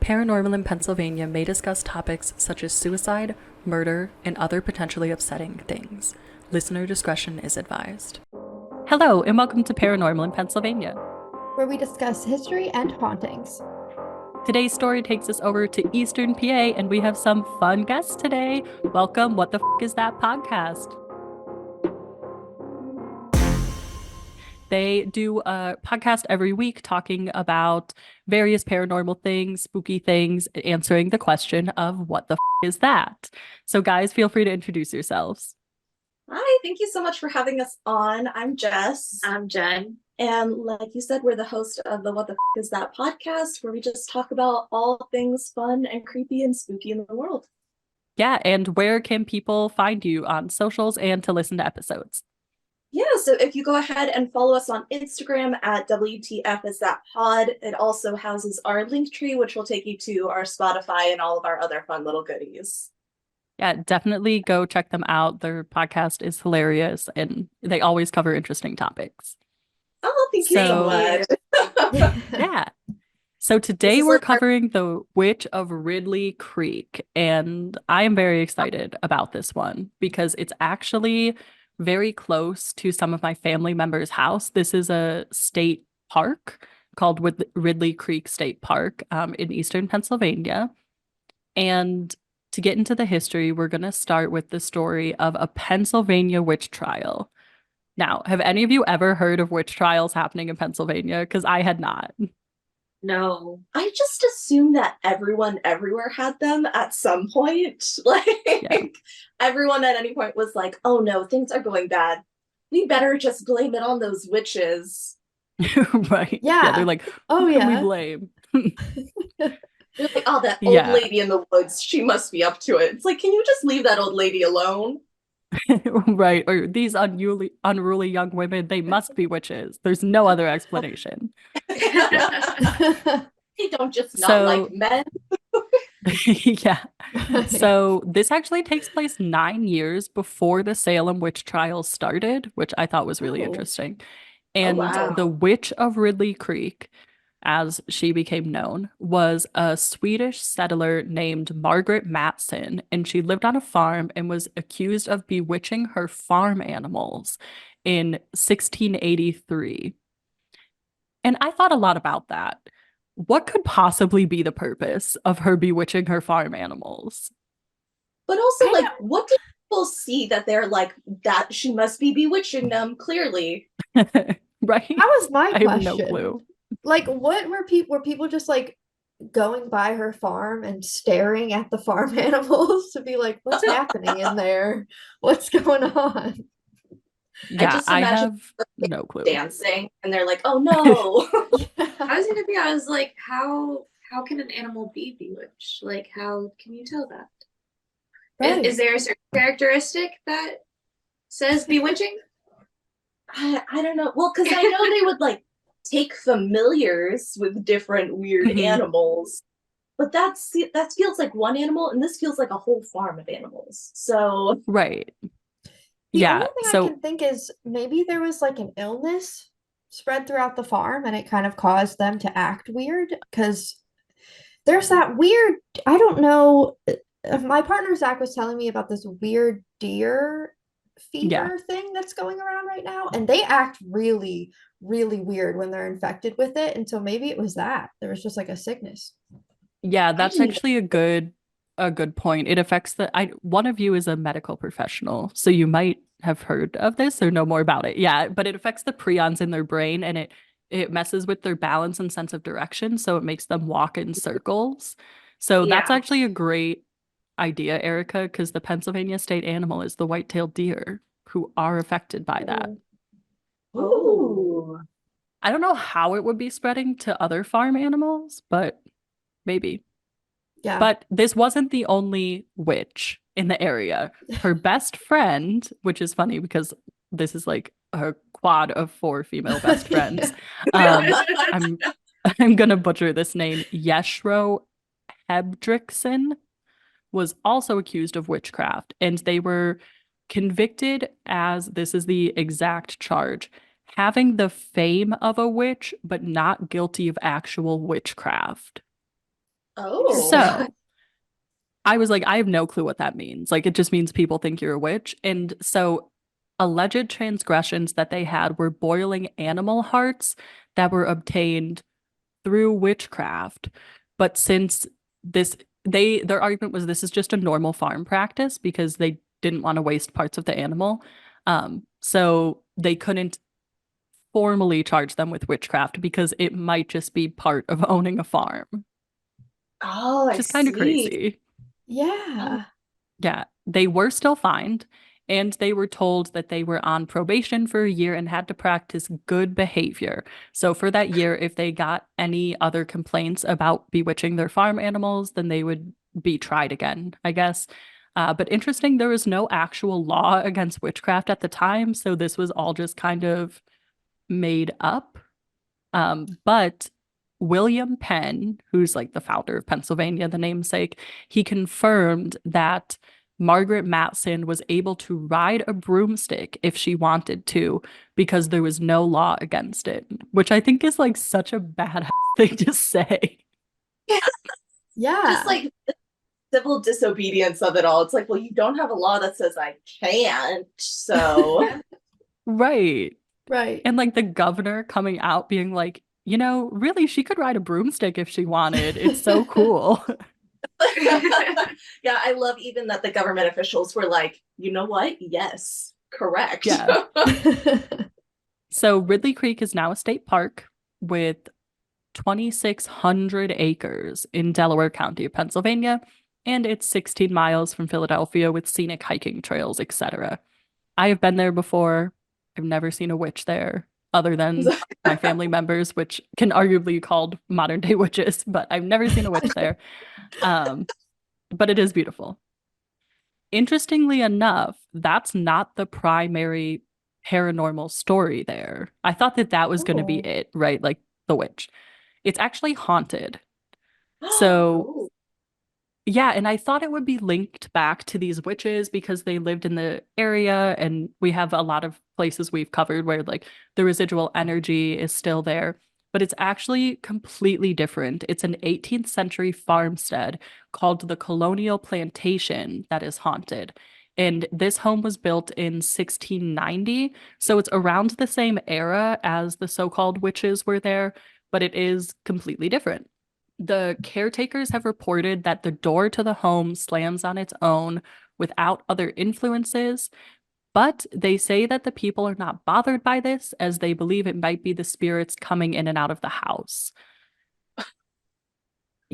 Paranormal in Pennsylvania may discuss topics such as suicide, murder, and other potentially upsetting things. Listener discretion is advised. Hello, and welcome to Paranormal in Pennsylvania, where we discuss history and hauntings. Today's story takes us over to Eastern PA, and we have some fun guests today. Welcome, What the F is That podcast? They do a podcast every week talking about various paranormal things, spooky things, answering the question of what the F is that? So guys, feel free to introduce yourselves. Hi, thank you so much for having us on. I'm Jess. I'm Jen. And like you said, we're the host of the What the F is That podcast, where we just talk about all things fun and creepy and spooky in the world. Yeah, and where can people find you on socials and to listen to episodes? Yeah, so if you go ahead and follow us on Instagram at WTF is that pod, it also houses our link tree, which will take you to our Spotify and all of our other fun little goodies. Yeah, definitely go check them out. Their podcast is hilarious and they always cover interesting topics. Oh, thank you so much. Yeah. So today we're covering the Witch of Ridley Creek, and I am very excited about this one because it's actually very close to some of my family members' house. This is a state park called Ridley Creek State Park in Eastern Pennsylvania. And to get into the history, we're going to start with the story of a Pennsylvania witch trial. Now, have any of you ever heard of witch trials happening in Pennsylvania? Because I had not. No. I just assumed that everyone everywhere had them at some point. Everyone at any point was like, oh no, things are going bad. We better just blame it on those witches. Right. Yeah. They're like, oh who yeah. can we blame? They're like, oh, that old lady in the woods, she must be up to it. It's like, can you just leave that old lady alone? Right. Or these unruly young women, they must be witches. There's no other explanation. They don't just not like men. Yeah. So this actually takes place 9 years before the Salem witch trials started, which I thought was really interesting. And the Witch of Ridley Creek, as she became known, was a Swedish settler named Margaret Matson, and she lived on a farm and was accused of bewitching her farm animals in 1683. And I thought a lot about that. What could possibly be the purpose of her bewitching her farm animals? But also, what did people see that they're like, that she must be bewitching them, clearly? Right? That was my question. I have no clue. Like, what were people just like going by her farm and staring at the farm animals to be like, what's happening in there? What's going on? Yeah, I have no clue. Dancing, and they're like, oh no. I was like, how can an animal be bewitched? Like, how can you tell that? Right. Is there a certain characteristic that says bewitching? I don't know. Well, because I know they would like take familiars with different weird animals, but that feels like one animal, and this feels like a whole farm of animals. So right. The only thing I can think is maybe there was like an illness spread throughout the farm and it kind of caused them to act weird, because there's that weird, I don't know, my partner Zach was telling me about this weird deer fever thing that's going around right now, and they act really, really weird when they're infected with it, and so maybe it was that there was just like a sickness. Yeah, that's actually a good point. It affects one of you is a medical professional, so you might have heard of this or know more about it. Yeah, but it affects the prions in their brain, and it messes with their balance and sense of direction, so it makes them walk in circles. So that's actually a great idea, Erica, because the Pennsylvania state animal is the white-tailed deer, who are affected by that. Oh. I don't know how it would be spreading to other farm animals, but maybe. Yeah. But this wasn't the only witch in the area. Her best friend, which is funny because this is like a quad of 4 female best friends. I'm gonna butcher this name. Yeshro Hebdrickson was also accused of witchcraft, and they were convicted, as this is the exact charge, having the fame of a witch, but not guilty of actual witchcraft. Oh. So I was like, I have no clue what that means. Like, it just means people think you're a witch. And so alleged transgressions that they had were boiling animal hearts that were obtained through witchcraft. But since their argument was this is just a normal farm practice because they didn't want to waste parts of the animal. So they couldn't formally charge them with witchcraft because it might just be part of owning a farm. Oh, Which is kind of crazy. Yeah. Yeah, they were still fined, and they were told that they were on probation for a year and had to practice good behavior. So for that year, if they got any other complaints about bewitching their farm animals, then they would be tried again, I guess. But interesting, there was no actual law against witchcraft at the time, so this was all just kind of made up. But William Penn, who's like the founder of Pennsylvania, the namesake, he confirmed that Margaret Matson was able to ride a broomstick if she wanted to because there was no law against it, which I think is like such a badass thing to say. Yeah. Just like the civil disobedience of it all. It's like, well, you don't have a law that says I can't, so. Right. Right. And like the governor coming out being like, you know, really, she could ride a broomstick if she wanted. It's so cool. Yeah, I love even that the government officials were like, you know what? Yes, correct. Yeah. So Ridley Creek is now a state park with 2,600 acres in Delaware County of Pennsylvania, and it's 16 miles from Philadelphia with scenic hiking trails, etc. I have been there before. I've never seen a witch there other than my family members, which can arguably be called modern day witches, but I've never seen a witch there. But it is beautiful. Interestingly enough, that's not the primary paranormal story there. I thought that that was going to be it, right? Like the witch. It's actually haunted. So, yeah, and I thought it would be linked back to these witches because they lived in the area, and we have a lot of places we've covered where like the residual energy is still there. But it's actually completely different. It's an 18th century farmstead called the Colonial Plantation that is haunted. And this home was built in 1690. So it's around the same era as the so-called witches were there, but it is completely different. The caretakers have reported that the door to the home slams on its own without other influences, but they say that the people are not bothered by this as they believe it might be the spirits coming in and out of the house.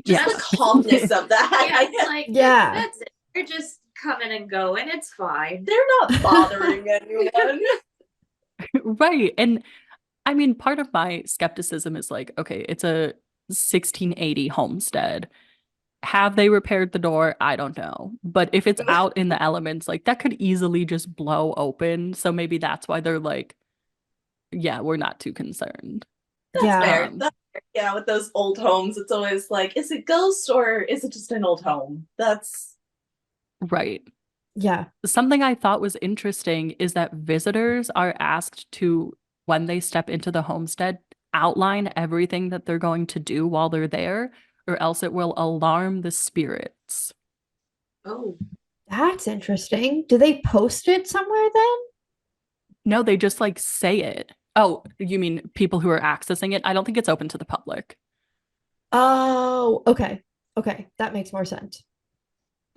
Just the calmness of that. Yeah, it's like, yeah, that's it. They're just coming and going. It's fine. They're not bothering anyone. Right. And I mean, part of my skepticism is like, okay, it's a 1680 homestead. Have they repaired the door? I don't know. But if it's out in the elements, like that could easily just blow open. So maybe that's why they're like, yeah, we're not too concerned. That's yeah. fair. That's fair. Yeah, with those old homes, it's always like, is it ghost or is it just an old home? That's right. Yeah. Something I thought was interesting is that visitors are asked to, when they step into the homestead, outline everything that they're going to do while they're there, or else it will alarm the spirits. Oh, that's interesting. Do they post it somewhere then? No, they just like say it. Oh, you mean people who are accessing it? I don't think it's open to the public. Oh, okay. Okay, that makes more sense.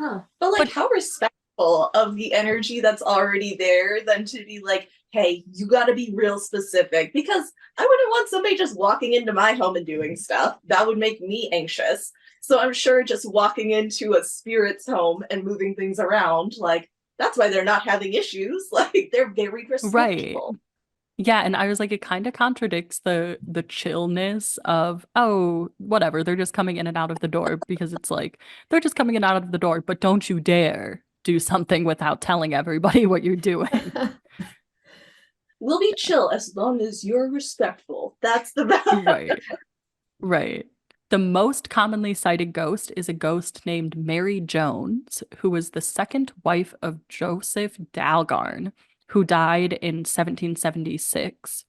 Huh. But like, how respectful of the energy that's already there than to be like, hey, you got to be real specific, because I wouldn't want somebody just walking into my home and doing stuff. That would make me anxious. So I'm sure just walking into a spirit's home and moving things around, like, that's why they're not having issues. Like, they're very respectful. Right. Yeah, and I was like, it kind of contradicts the chillness of, oh, whatever, they're just coming in and out of the door, because it's like, they're just coming in and out of the door, but don't you dare do something without telling everybody what you're doing. We'll be chill as long as you're respectful. That's the best. Right. Right. The most commonly cited ghost is a ghost named Mary Jones, who was the second wife of Joseph Dalgarn, who died in 1776,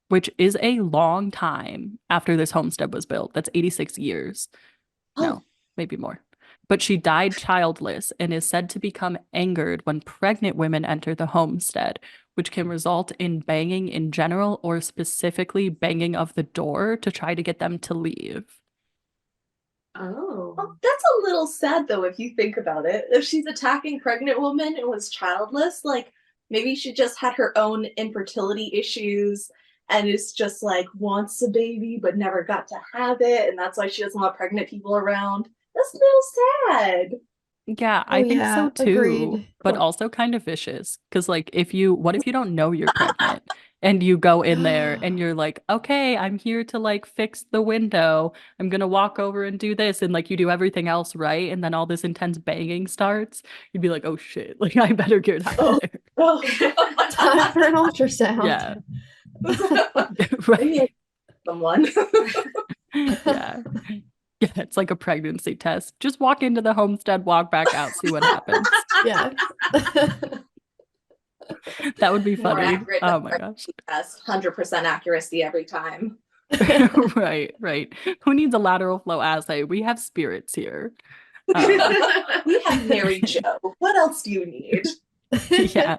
which is a long time after this homestead was built. That's 86 years. Oh, No. maybe more. But she died childless and is said to become angered when pregnant women enter the homestead, which can result in banging in general or specifically banging of the door to try to get them to leave. Oh, that's a little sad though if you think about it. If she's attacking pregnant women and was childless, like maybe she just had her own infertility issues and is just like wants a baby but never got to have it, and that's why she doesn't want pregnant people around. That's a little sad. Yeah, I think so too. Agreed. But also kind of vicious. Because like what if you don't know you're pregnant and you go in there and you're like, okay, I'm here to like fix the window. I'm gonna walk over and do this, and like you do everything else right, and then all this intense banging starts, you'd be like, oh shit, like I better get out of there. Time for an ultrasound. Yeah. Right. Someone. Yeah. Yeah, it's like a pregnancy test. Just walk into the homestead, walk back out, see what happens. Yeah. That would be funny. Oh my gosh. Yes, 100% accuracy every time. Right. Who needs a lateral flow assay? We have spirits here. We have Mary Jo. What else do you need? Yeah.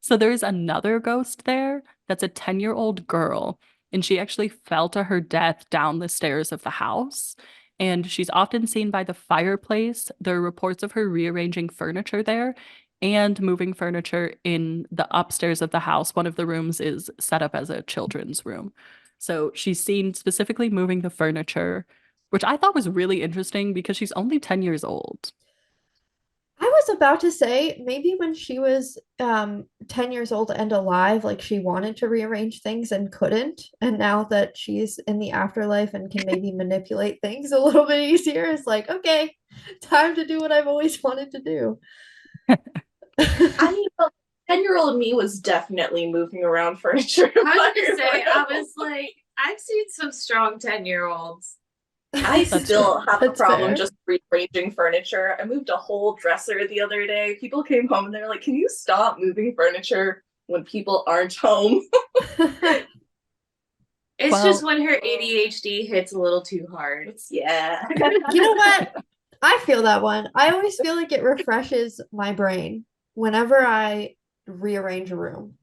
So there's another ghost there that's a 10-year-old girl, and she actually fell to her death down the stairs of the house. And she's often seen by the fireplace. There are reports of her rearranging furniture there and moving furniture in the upstairs of the house. One of the rooms is set up as a children's room. So she's seen specifically moving the furniture, which I thought was really interesting because she's only 10 years old. I was about to say maybe when she was 10 years old and alive, like she wanted to rearrange things and couldn't. And now that she's in the afterlife and can maybe manipulate things a little bit easier, it's like, okay, time to do what I've always wanted to do. I mean, 10-year-old me was definitely moving around furniture. I was gonna say, I was like, I've seen some strong 10-year-olds. I still have a problem fair. just rearranging furniture. I moved a whole dresser the other day. People came home and they're like, can you stop moving furniture when people aren't home? It's just when her ADHD hits a little too hard. Yeah. You know what? I feel that one. I always feel like it refreshes my brain whenever I rearrange a room.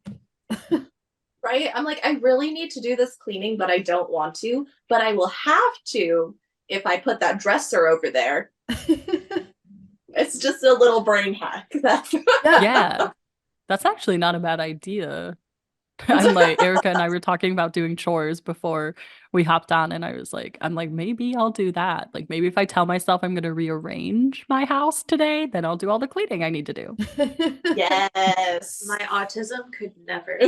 Right? I'm like, I really need to do this cleaning, but I don't want to. But I will have to if I put that dresser over there. It's just a little brain hack. Yeah. That's actually not a bad idea. I'm like, Erica and I were talking about doing chores before we hopped on, and I'm like, maybe I'll do that. Like, maybe if I tell myself I'm going to rearrange my house today, then I'll do all the cleaning I need to do. Yes. My autism could never.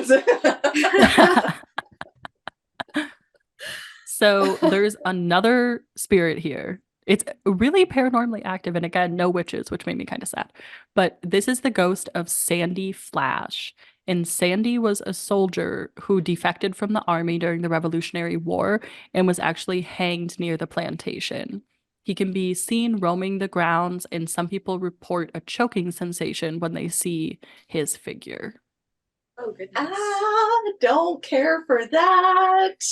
So there's another spirit here. It's really paranormally active, and again, no witches, which made me kind of sad. But this is the ghost of Sandy Flash. And Sandy was a soldier who defected from the army during the Revolutionary War and was actually hanged near the plantation. He can be seen roaming the grounds, and some people report a choking sensation when they see his figure. Oh, goodness. Don't care for that.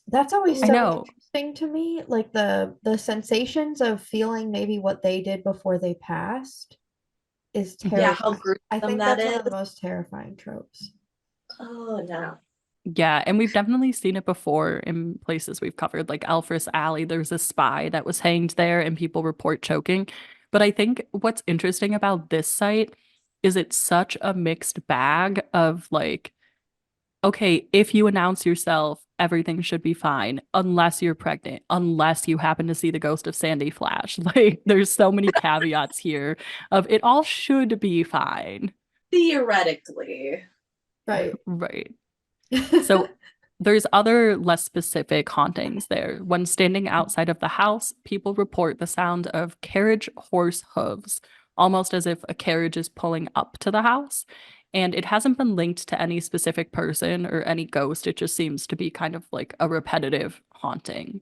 That's always I so know. interesting to me, like the sensations of feeling maybe what they did before they passed is terrifying. Yeah, how gruesome I think that that's one is. of the most terrifying tropes. Oh no. Yeah, and we've definitely seen it before in places we've covered, like Alfris Alley. There's a spy that was hanged there, and people report choking. But I think what's interesting about this site is it's such a mixed bag of like, okay, if you announce yourself, everything should be fine, unless you're pregnant, unless you happen to see the ghost of Sandy Flash. Like, there's so many caveats here of it all should be fine. Theoretically. Right. Right. So there's other less specific hauntings there. When standing outside of the house, people report the sound of carriage horse hooves, almost as if a carriage is pulling up to the house. And it hasn't been linked to any specific person or any ghost. It just seems to be kind of like a repetitive haunting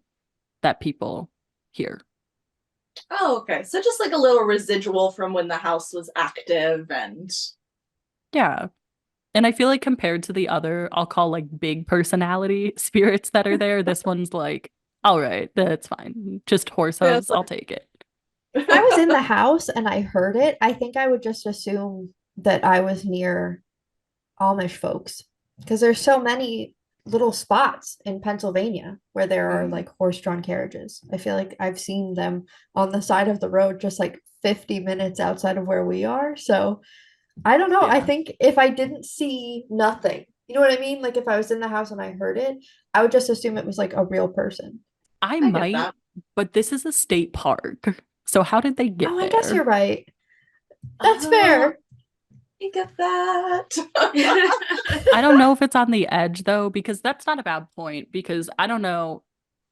that people hear. Oh, okay. So just like a little residual from when the house was active and... Yeah. And I feel like compared to the other, I'll call like big personality spirits that are there, this one's like All right, that's fine. Just horse Yeah, hooves, I'll take it. If I was in the house and I heard it, I think I would just assume that I was near Amish folks because there's so many little spots in Pennsylvania where there are like horse-drawn carriages. I feel like I've seen them on the side of the road just like 50 minutes outside of where we are. So I don't know. I Yeah. think if I didn't see nothing, you know what I mean? Like if I was in the house and I heard it, I would just assume it was like a real person. I get might, that. but this is a state park. So how did they get Oh, I there? guess you're right. That's fair. Think of that. I don't know if it's on the edge though, because that's not a bad point. Because I don't know.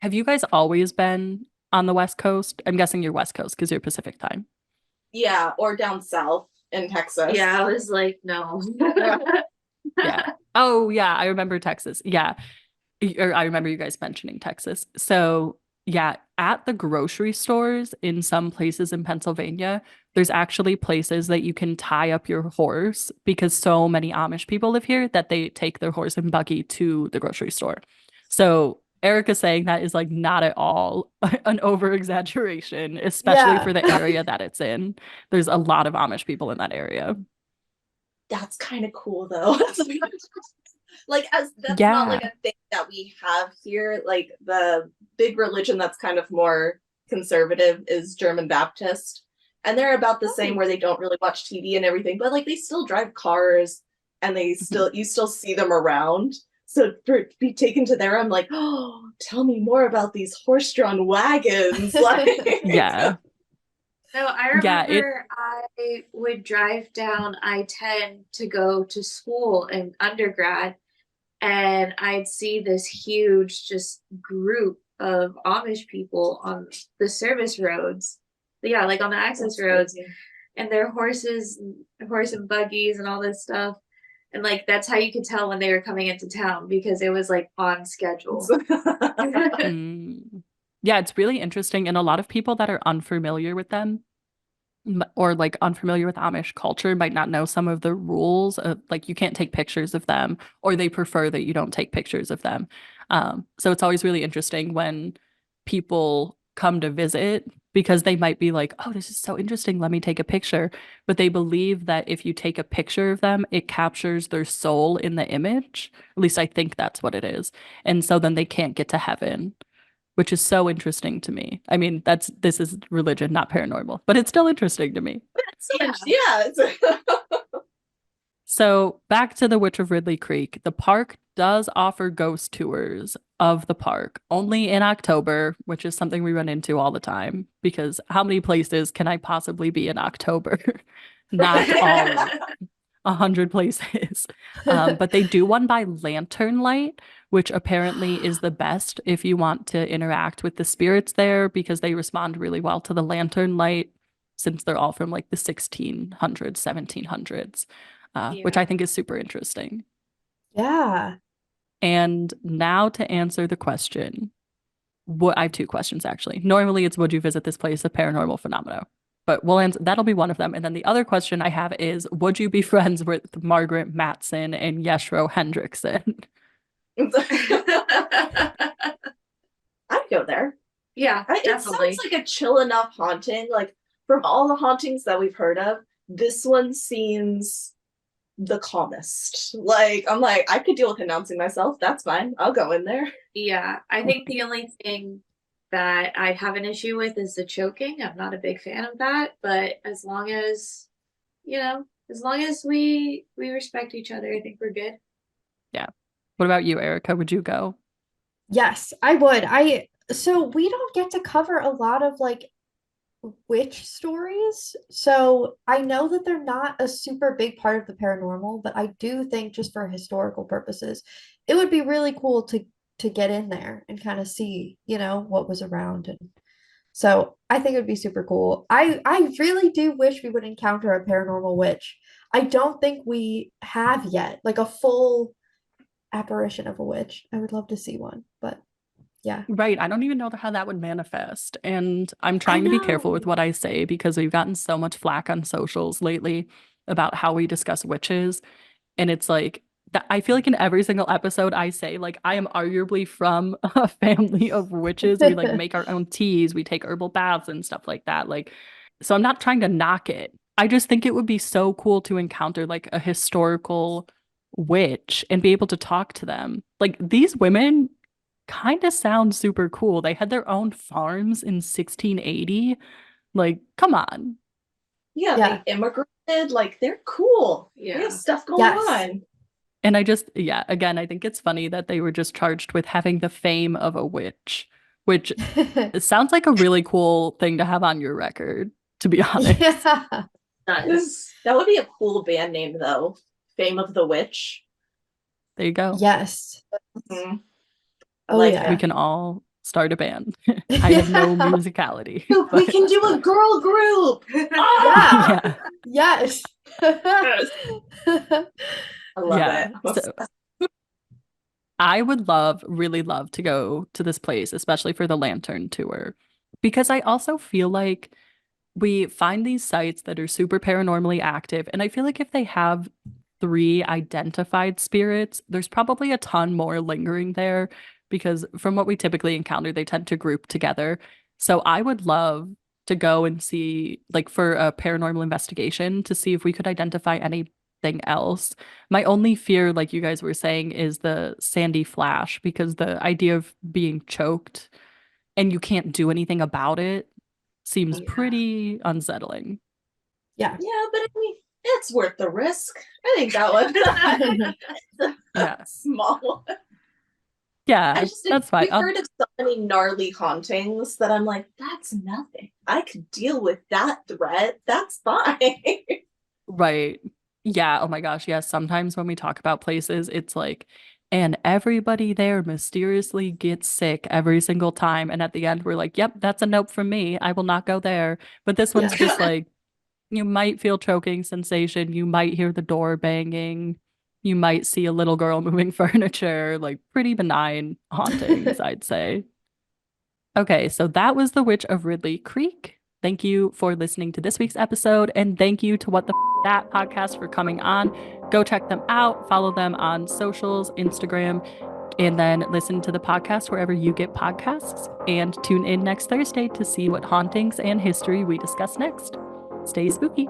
Have you guys always been on the West Coast? I'm guessing you're West Coast because you're Pacific time. Yeah, or down south in Texas. Yeah, I was like, no. Yeah. Oh, yeah. I remember Texas. Yeah. Or I remember you guys mentioning Texas. So, yeah, at the grocery stores in some places in Pennsylvania, there's actually places that you can tie up your horse because so many Amish people live here that they take their horse and buggy to the grocery store. So, Erica saying that is like not at all an over exaggeration, especially Yeah. for the area that it's in. There's a lot of Amish people in that area. That's kind of cool though. Like as that's not like Yeah. a thing that we have here. Like the big religion that's kind of more conservative is German Baptist. And they're about the same where they don't really watch TV and everything, but like they still drive cars and they still you still see them around. So for to be taken to there, I'm like, oh, tell me more about these horse-drawn wagons. Like Yeah. No, I Yeah, remember I would drive down I-10 to go to school in undergrad, and I'd see this huge just group of Amish people on the service roads. But yeah, like on the access roads, and their horse and buggies and all this stuff. And like that's how you could tell when they were coming into town because it was like on schedule. Mm. Yeah, it's really interesting. And a lot of people that are unfamiliar with them or like unfamiliar with Amish culture might not know some of the rules of like you can't take pictures of them or they prefer that you don't take pictures of them. So it's always really interesting when people come to visit because they might be like, oh, this is so interesting. Let me take a picture. But they believe that if you take a picture of them, it captures their soul in the image. At least I think that's what it is. And so then they can't get to heaven, which is so interesting to me. I mean, this is religion, not paranormal, but it's still interesting to me. Yeah. So back to the Witch of Ridley Creek. The park does offer ghost tours of the park only in October, which is something we run into all the time because how many places can I possibly be in October? Not all 100 places. But they do one by lantern light, which apparently is the best if you want to interact with the spirits there because they respond really well to the lantern light since they're all from like the 1600s, 1700s, which I think is super interesting. Yeah. And now to answer the question, I have two questions actually. Normally it's would you visit this place of paranormal phenomena? But we'll answer that'll be one of them. And then the other question I have is would you be friends with Margaret Matson and Yeshro Hendrickson? I'd go there. Yeah, It definitely. sounds like a chill enough haunting. Like from all the hauntings that we've heard of, this one seems the calmest. Like I'm like, I could deal with announcing myself. That's fine. I'll go in there. Yeah, I think the only thing that I'd have an issue with is the choking. I'm not a big fan of that, but as long as, as long as we respect each other, I think we're good. Yeah. What about you, Erica? Would you go? Yes, I would. So we don't get to cover a lot of like witch stories. So I know that they're not a super big part of the paranormal, but I do think just for historical purposes, it would be really cool to get in there and kind of see, what was around. And so I think it would be super cool. I really do wish we would encounter a paranormal witch. I don't think we have yet, like a full apparition of a witch. I would love to see one, but yeah. Right. I don't even know how that would manifest. And I'm trying to be careful with what I say because we've gotten so much flack on socials lately about how we discuss witches. And it's like I feel like in every single episode I say, like, I am arguably from a family of witches. We like make our own teas, we take herbal baths and stuff like that. Like, so I'm not trying to knock it. I just think it would be so cool to encounter like a historical witch and be able to talk to them. Like, these women kind of sound super cool. They had their own farms in 1680. Like, come on. Yeah, Yeah. they immigrated. Like, they're cool. Yeah. They have stuff going Yes. on. And I just, yeah, again, I think it's funny that they were just charged with having the fame of a witch, which it sounds like a really cool thing to have on your record, to be honest. Yeah. Nice. That would be a cool band name, though. Fame of the Witch. There you go. Yes. Mm-hmm. Oh, like yeah. We can all start a band. I have no musicality. We but- can do a girl group. Yeah. Yeah. Yes. I love Yeah. it. So I would really love to go to this place, especially for the lantern tour, because I also feel like we find these sites that are super paranormally active. And I feel like if they have 3 identified spirits, there's probably a ton more lingering there because from what we typically encounter, they tend to group together. So I would love to go and see, like, for a paranormal investigation to see if we could identify anything else. My only fear, like you guys were saying, is the Sandy Flash, because the idea of being choked and you can't do anything about it seems Yeah. pretty unsettling. Yeah. Yeah, but I mean, it's worth the risk. I think that one. Yeah. Small. Yeah, I just that's fine. we've heard of so many gnarly hauntings that I'm like, that's nothing. I could deal with that threat. That's fine. Right. Yeah. Oh my gosh. Yes. Sometimes when we talk about places, it's like, and everybody there mysteriously gets sick every single time. And at the end, we're like, yep, that's a nope from me. I will not go there. But this one's just like, you might feel choking sensation. You might hear the door banging. You might see a little girl moving furniture, like pretty benign hauntings, I'd say. Okay, so that was The Witch of Ridley Creek. Thank you for listening to this week's episode, and thank you to What the That podcast for coming on. Go check them out, follow them on socials, Instagram, and then listen to the podcast wherever you get podcasts. And tune in next Thursday to see what hauntings and history we discuss next. Stay spooky.